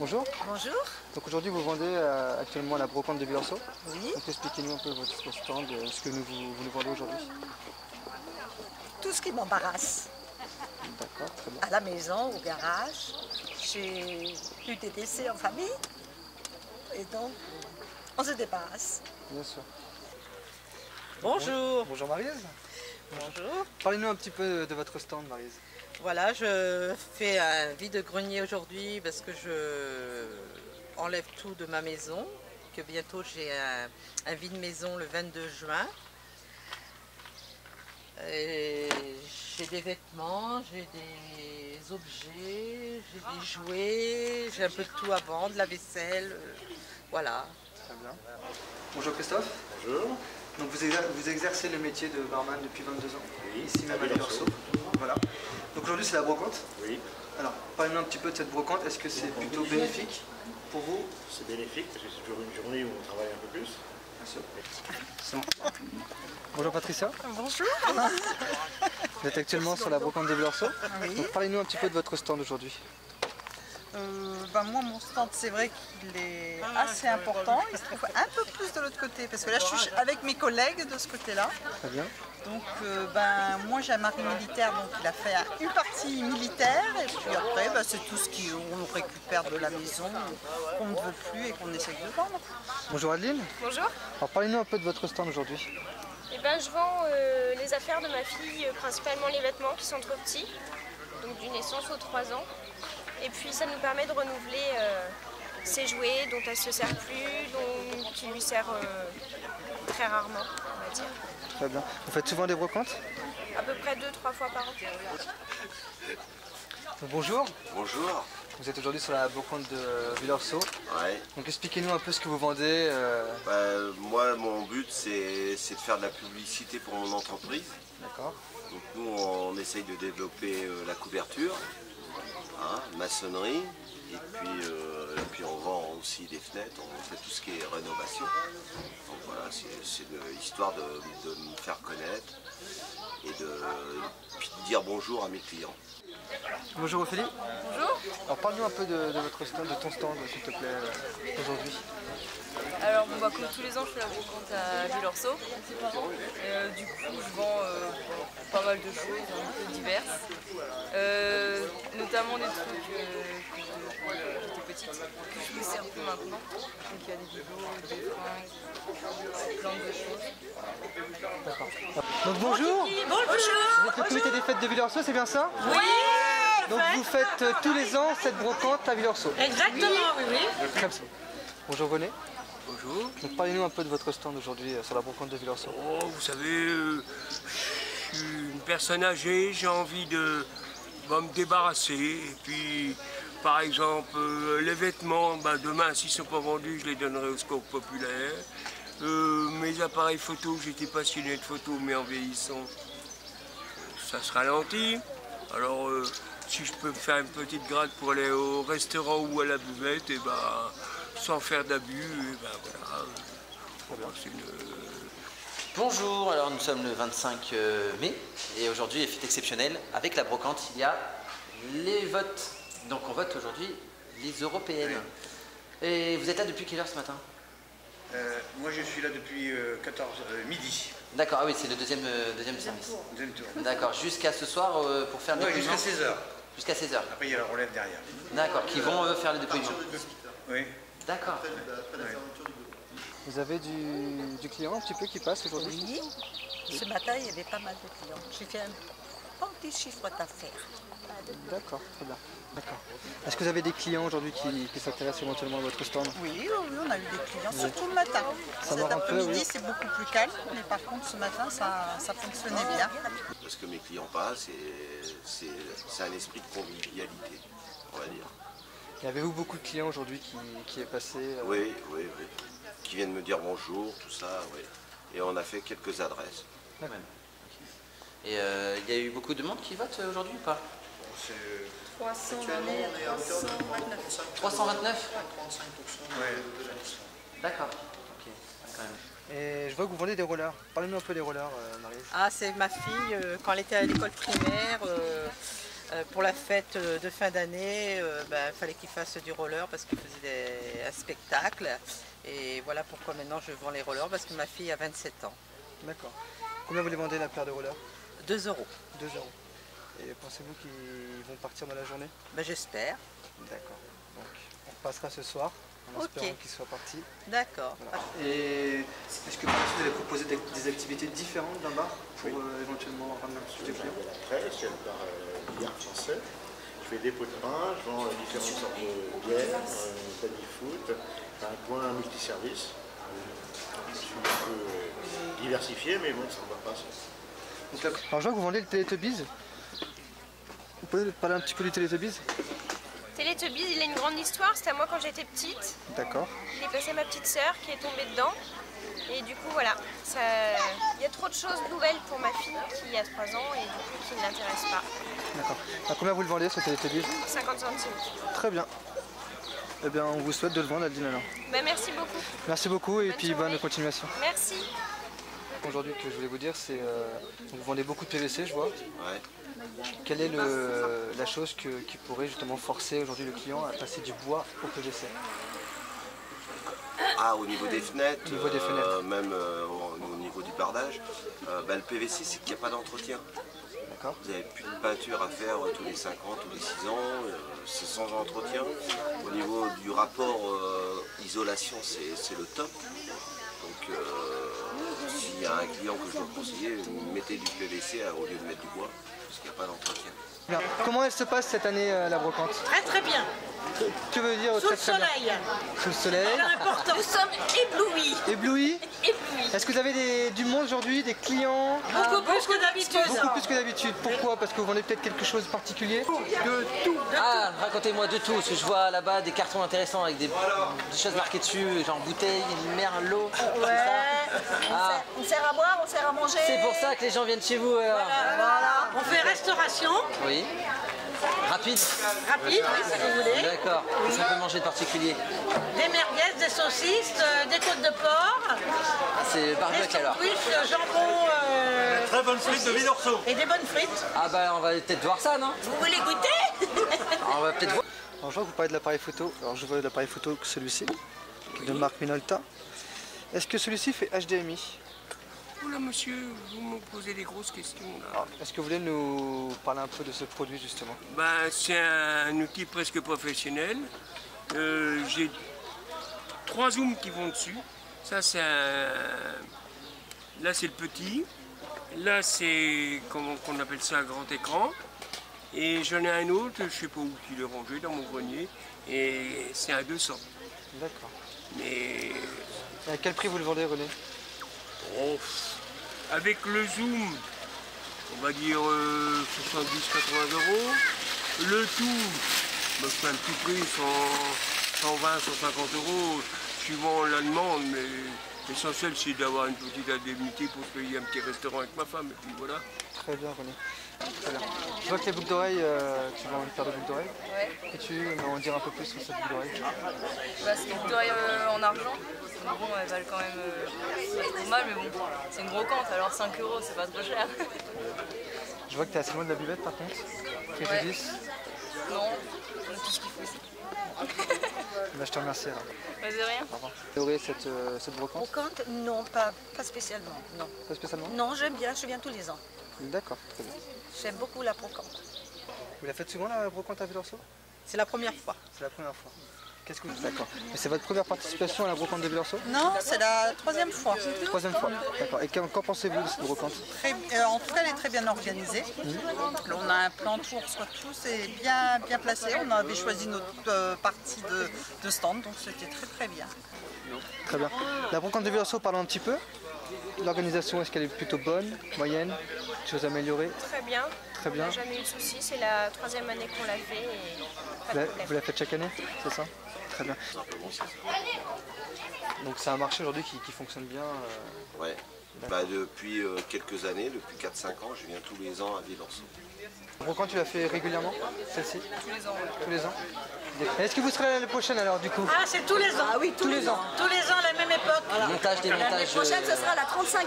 Bonjour. Bonjour. Donc aujourd'hui vous vendez actuellement à la brocante de Villorceau. Oui. Donc expliquez-nous un peu votre stand, ce que vous nous vendez aujourd'hui. Tout ce qui m'embarrasse. D'accord, très bien. À la maison, au garage. J'ai eu des décès en famille. Et donc, on se débarrasse. Bien sûr. Bonjour. Bonjour Maryse. Bonjour. Parlez-nous un petit peu de votre stand Maryse. Voilà, je fais un vide-grenier aujourd'hui parce que je enlève tout de ma maison. Que bientôt j'ai un vide-maison le 22 juin. Et j'ai des vêtements, j'ai des objets, j'ai des jouets, j'ai un peu de tout à vendre, la vaisselle, voilà. Très bien. Bonjour Christophe. Bonjour. Donc vous exercez le métier de barman depuis 22 ans. Oui, Ici même à Villorceau. Voilà. Donc aujourd'hui c'est la brocante. Oui, Alors parlez-nous un petit peu de cette brocante. Est-ce que c'est plutôt bénéfique pour vous? c'est bénéfique parce que c'est toujours une journée où on travaille un peu plus. Bien sûr. Bonjour Patricia. Bonjour. Vous êtes actuellement sur la brocante de Villorceau. Oui. Donc parlez-nous un petit peu de votre stand aujourd'hui. Moi, mon stand, c'est vrai qu'il est assez important. Il se trouve un peu plus de l'autre côté, parce que là, je suis avec mes collègues de ce côté-là. Très bien. Donc, moi, j'ai un mari militaire, donc il a fait une partie militaire, et puis après, c'est tout ce qu'on récupère de la maison, qu'on ne veut plus et qu'on essaye de vendre. Bonjour Adeline. Bonjour. Alors parlez-nous un peu de votre stand aujourd'hui. Eh ben, je vends les affaires de ma fille, principalement les vêtements qui sont trop petits, donc du naissance aux 3 ans. Et puis ça nous permet de renouveler ses jouets dont elle ne se sert plus, qui lui sert très rarement, on va dire. Très bien. Vous faites souvent des brocantes? À peu près 2-3 fois par an. Donc, bonjour. Bonjour. Vous êtes aujourd'hui sur la brocante de Villorceau. Ouais. Donc expliquez-nous un peu ce que vous vendez. Moi, mon but, c'est de faire de la publicité pour mon entreprise. D'accord. Donc nous, on essaye de développer la couverture, maçonnerie, et puis on vend aussi des fenêtres, on fait tout ce qui est rénovation. Donc voilà, c'est histoire de me faire connaître et puis de dire bonjour à mes clients. Bonjour Ophélie. Bonjour. Alors parle-nous un peu de votre stand, de ton stand s'il te plaît aujourd'hui. Alors comme tous les ans je fais la brocante à Villorceau. Du coup je vends pas mal de choses un peu diverses. Notamment des trucs que j'étais petite, que je me sers plus maintenant. Donc il y a des bibelots, des fringues, plein de choses. D'accord. Donc bonjour. Vous êtes le comité des fêtes de Villorceau, c'est bien ça? Oui. Donc vous faites tous les ans cette brocante à Villorceau. Exactement, oui. Très bien. Bonjour René. Bonjour. Donc parlez-nous un peu de votre stand aujourd'hui sur la brocante de Villorceau. Oh, vous savez, je suis une personne âgée, j'ai envie de me débarrasser. Et puis, par exemple, les vêtements, demain, s'ils ne sont pas vendus, je les donnerai au Secours Populaire. Mes appareils photo, j'étais passionné de photo, mais en vieillissant, ça se ralentit. Alors, si je peux me faire une petite grade pour aller au restaurant ou à la buvette, et sans faire d'abus, voilà. Bonjour, alors nous sommes le 25 mai et aujourd'hui est fête exceptionnelle. Avec la brocante, il y a les votes. Donc on vote aujourd'hui les européennes. Et vous êtes là depuis quelle heure ce matin? Moi je suis là depuis 14 midi. D'accord, ah oui, c'est le deuxième service. Deuxième tour. D'accord, jusqu'à ce soir pour faire le dépouillement. Jusqu'à 16h. Jusqu'à 16h. Après il y a la relève derrière. D'accord, qui vont faire le dépouillement. Oui. D'accord. Vous avez du client un petit peu qui passe aujourd'hui? Oui. Ce matin, il y avait pas mal de clients. J'ai fait un petit chiffre d'affaires. D'accord, très bien. D'accord. Est-ce que vous avez des clients aujourd'hui qui s'intéressent éventuellement à votre stand? Oui, on a eu des clients, surtout le matin. Ça Cet mord un peu, après-midi, oui. c'est beaucoup plus calme, mais par contre, ce matin, ça fonctionnait bien. Parce que mes clients passent et c'est un esprit de convivialité, on va dire. Et avez-vous beaucoup de clients aujourd'hui qui est passé Oui. Qui viennent me dire bonjour, tout ça, oui. Et on a fait quelques adresses. D'accord. Et il y a eu beaucoup de monde qui vote aujourd'hui ou pas? 329. 329? 35%. D'accord. Ok, quand même. Et je vois que vous vendez des rollers. Parlez-nous un peu des rollers, Maryse. Ah, c'est ma fille, quand elle était à l'école primaire, Pour la fête de fin d'année, il fallait qu'il fasse du roller parce qu'il faisait un spectacle. Et voilà pourquoi maintenant je vends les rollers, parce que ma fille a 27 ans. D'accord. Combien vous les vendez la paire de rollers? 2 €. 2 €. Et pensez-vous qu'ils vont partir dans la journée? J'espère. D'accord. Donc on repassera ce soir en espérant qu'ils soient partis. D'accord. Voilà. Et est-ce que par la suite vous allez proposer des activités différentes d'un bar pour éventuellement ramener plus de clients? Après, c'est le bar billard français. Je fais des pots de pain, je vends différentes sortes de bières, baby-foot, un coin multiservice. Je suis un peu diversifié, mais bon, ça ne va pas. Donc là, alors je vois que vous vendez le Teletubbies. Vous pouvez parler un petit peu du Teletubbies? Teletubbies, il a une grande histoire, c'était à moi quand j'étais petite. D'accord. Il est passé à ma petite sœur qui est tombée dedans. Et du coup voilà, il y a trop de choses nouvelles pour ma fille qui a 3 ans et du coup qui ne l'intéresse pas. D'accord. À combien vous le vendez ce Teletubbies? 50 centimes. Très bien. Eh bien on vous souhaite de le vendre, Aldine, alors. Merci beaucoup. Merci beaucoup et puis bonne continuation. Merci. Aujourd'hui, que je voulais vous dire, c'est vous vendez beaucoup de PVC, je vois. Ouais. Quelle est la chose qui pourrait justement forcer aujourd'hui le client à passer du bois au PVC? Ah, au niveau des fenêtres, au niveau des fenêtres. Même au niveau du bardage, le PVC, c'est qu'il n'y a pas d'entretien. D'accord. Vous n'avez plus de peinture à faire tous les 5 ans, tous les 6 ans, c'est sans entretien. Au niveau du rapport isolation, c'est le top. Donc, s'il y a un client que je dois conseiller, mettez du PVC au lieu de mettre du bois, parce qu'il n'y a pas d'entretien. Bien. Comment elle se passe cette année, la brocante? Très très bien. Tu veux dire Sous le soleil. Sous le soleil. C'est important. Nous sommes éblouis. Éblouis? Éblouis. Est-ce que vous avez du monde aujourd'hui, des clients? Beaucoup plus que d'habitude. Beaucoup plus que d'habitude. Pourquoi? Parce que vous vendez peut-être quelque chose de particulier? De tout. Ah, racontez-moi de tout. Parce que je vois là-bas des cartons intéressants avec des choses marquées dessus, genre bouteilles, merlot. On sert à boire, on sert à manger. C'est pour ça que les gens viennent chez vous. Voilà. On fait restauration. Oui. Rapide? Rapide, oui, si vous voulez. D'accord. Qu'est-ce qu'on peut manger de particulier? Des merguez, des saucisses, des côtes de porc. C'est barbecue alors. Des sandwichs, jambon. Très bonnes frites de Villeursault. Et des bonnes frites. Ah bah on va peut-être voir ça, non? Vous voulez goûter? On va peut-être voir. Alors je vois que vous parlez de l'appareil photo. Alors je vois l'appareil photo que celui-ci, de marque Minolta. Est-ce que celui-ci fait HDMI? Oula monsieur, vous me posez des grosses questions là. Est-ce que vous voulez nous parler un peu de ce produit justement? C'est un outil presque professionnel. J'ai 3 zooms qui vont dessus. Ça c'est Là c'est le petit. Là c'est, comment on appelle ça, un grand écran. Et j'en ai un autre, je ne sais pas où il est rangé, dans mon grenier. Et c'est un 200. D'accord. Mais... À quel prix vous le vendez, René? Avec le zoom, on va dire 70-80 €. Le tout, c'est un petit prix, 120-150 €, suivant la demande, mais l'essentiel c'est d'avoir une petite indemnité pour se payer un petit restaurant avec ma femme, et puis voilà. Très bien, René. Très bien. Je vois que les boucles d'oreilles, tu vends une paire de boucles d'oreilles. Ouais. Peux-tu m'en dire un peu plus sur cette boucle d'oreille? C'est des boucles d'oreilles en argent. Donc bon, elles valent quand même pas trop mal, mais bon, c'est une brocante, alors 5 €, c'est pas trop cher. Je vois que tu es assez loin de la buvette par contre. Préjudice? Non, on a tout ce qu'il faut ici. Je te remercie alors. De rien. Au revoir. Vous aurez cette brocante? Brocante? Non, pas spécialement. Non. Pas spécialement? Non, j'aime bien, je viens tous les ans. D'accord, très bien. J'aime beaucoup la brocante. Vous la faites souvent la brocante à Villeursault? C'est la première fois. C'est la première fois. Qu'est-ce que vous... D'accord. Mais c'est votre première participation à la brocante de Villeursault? Non, c'est la 3e fois. 3e fois, d'accord. Et qu'en pensez-vous de cette brocante? En tout cas, elle est très bien organisée. On a un plan tout, on reçoit tout, c'est bien placé. On avait choisi notre partie de stand, donc c'était très très bien. Très bien. La brocante de Villeursault, parlons un petit peu. L'organisation, est-ce qu'elle est plutôt bonne, moyenne, choses à améliorer? Très bien. Très bien. On n'a jamais eu de soucis, c'est la 3e année qu'on l'a fait et pas de problème. Vous la faites chaque année, c'est ça? Très bien. Donc c'est un marché aujourd'hui qui fonctionne bien. Ouais. Depuis quelques années, depuis 4-5 ans, je viens tous les ans à Villeursault. La brocante, tu la fais régulièrement, celle-ci? Tous les ans, ouais. Tous les ans. Est-ce que vous serez l'année prochaine alors du coup? Ah, c'est tous les ans. Ah oui, tous les ans. Tous les ans, à la même époque. Voilà. Montage, démontage. L'année prochaine, ce sera la 35e.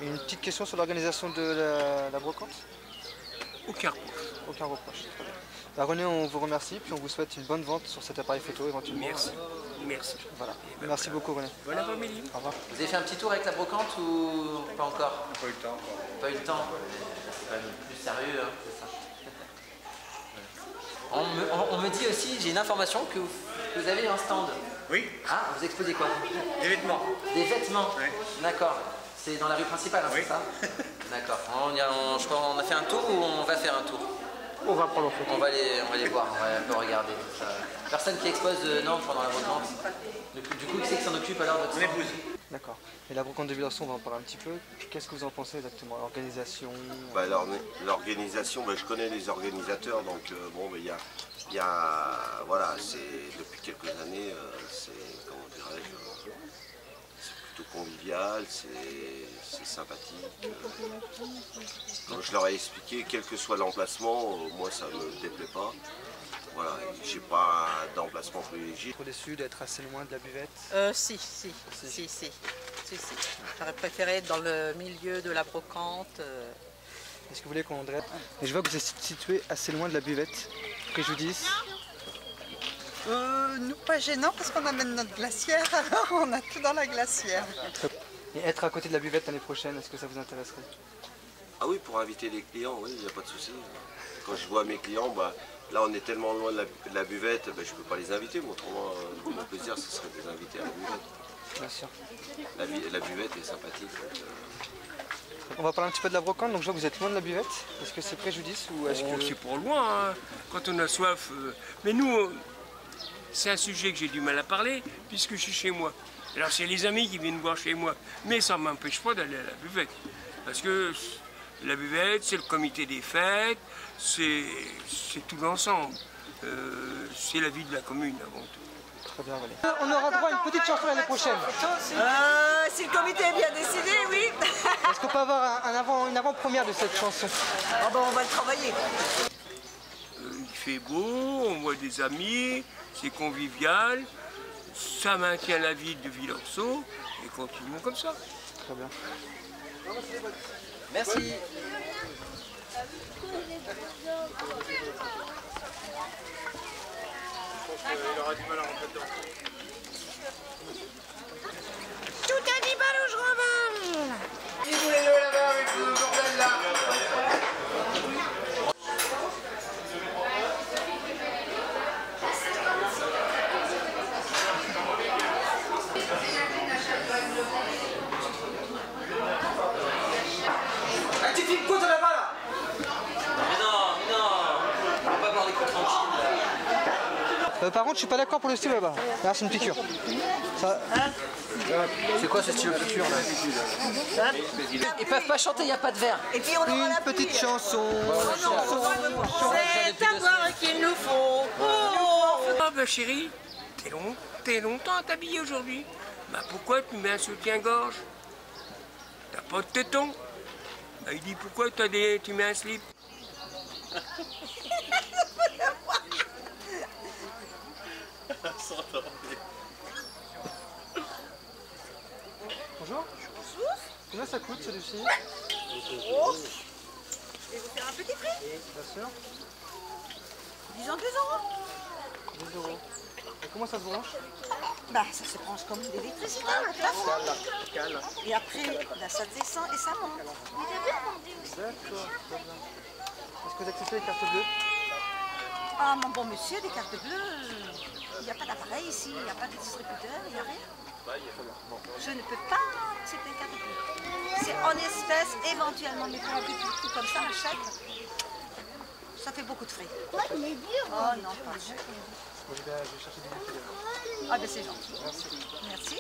Une petite question sur l'organisation de la brocante? Aucun. Aucun reproche. Très bien. Bah, René, on vous remercie, puis on vous souhaite une bonne vente sur cet appareil photo éventuellement. Merci. Merci. Voilà. Merci beaucoup René. Bon après-midi. Au revoir. Vous avez fait un petit tour avec la brocante ou pas encore? Pas eu le temps. Pas eu le temps. C'est quand même plus sérieux, hein, c'est ça. On me dit aussi, j'ai une information que vous avez un stand. Oui. Ah, vous exposez quoi? Des vêtements. Des vêtements. Ouais. D'accord. C'est dans la rue principale, hein, Oui. c'est ça? D'accord. Je crois qu'on a fait un tour ou on va faire un tour? On va prendre en photo. On va les voir, on va un peu regarder tout ça. Personne qui expose non pendant la brocante. Du coup, qui c'est qui s'en occupe alors de Mon épouse. D'accord. Et la brocante de Villerceau, on va en parler un petit peu. Qu'est-ce que vous en pensez exactement? L'organisation? Bah, l'organisation, bah, je connais les organisateurs, donc bon, bah, il y a voilà, c'est depuis quelques années, c'est comment dirais-je, c'est plutôt convivial, c'est sympathique. Comme je leur ai expliqué, quel que soit l'emplacement, moi ça me déplaît pas. Voilà, j'ai pas d'emplacement privilégié. Trop déçu d'être assez loin de la buvette? Si. J'aurais préféré être dans le milieu de la brocante. Est-ce que vous voulez qu'on dresse? Et je vois que vous êtes situé assez loin de la buvette. Préjudice? Nous, pas gênant parce qu'on amène notre glacière, alors on a tout dans la glacière. Et être à côté de la buvette l'année prochaine, est-ce que ça vous intéresserait? Ah oui, pour inviter les clients, oui, il n'y a pas de souci. Quand je vois mes clients, bah, là on est tellement loin de la buvette, bah, je ne peux pas les inviter. Mais autrement, mon plaisir, ce serait de les inviter à la buvette. Bien sûr. La buvette est sympathique. Donc, on va parler un petit peu de la brocante, donc je vois que vous êtes loin de la buvette. Est-ce que c'est préjudice ou est-ce que... C'est pour loin, hein. Quand on a soif. Mais nous, c'est un sujet que j'ai du mal à parler, puisque je suis chez moi. Alors c'est les amis qui viennent boire chez moi. Mais ça ne m'empêche pas d'aller à la buvette. Parce que la buvette, c'est le comité des fêtes, c'est tout l'ensemble. C'est la vie de la commune avant tout. Très bien, René. On aura droit à une petite chanson l'année prochaine. Si le comité est bien décidé, oui. Est-ce qu'on peut avoir une avant-première de cette chanson? Ah ben, on va le travailler. Il fait beau, on voit des amis, c'est convivial, ça maintient la vie de Villerceau et continuons comme ça. Très bien. Merci. Il aura du mal à rentrer dedans. Tout animal où je reviens. Qui voulait le là-bas avec le bordel là? Ah, tu filmes quoi toi là-bas là? Mais non, on va pas boire des coups tranquilles. Par contre, je suis pas d'accord pour le stylo là-bas. Là, c'est une piqûre. Ça... C'est quoi ce stylo piqûre là? Ils peuvent pas chanter, il n'y a pas de verre. Et puis on aura la petite chanson. C'est à boire qu'il nous faut. Ah bah chérie, t'es longtemps à t'habiller aujourd'hui. Bah pourquoi tu mets un soutien-gorge? T'as pas de téton? Bah il dit pourquoi tu mets un slip? Bonjour. Combien ça coûte celui-ci? Oh. Je vais vous faire un petit prix. Bien sûr. Disons 2 €. 2 €. Et comment ça se branche? Bah ça se branche comme de l'électricité, un plafond. Et après, là, ça descend et ça monte. D'accord, très bien. Est-ce que vous acceptez les cartes bleues? Ah mon bon monsieur, les cartes bleues, il n'y a pas d'appareil ici, il n'y a pas de distributeur, il n'y a rien. Je ne peux pas accepter les cartes bleues. C'est en espèces, éventuellement, mais pour un petit truc comme ça, un chèque, ça fait beaucoup de frais. Oh non, pas cher. Je vais chercher des bouteilles. Ah ben c'est gentil. Merci. Merci.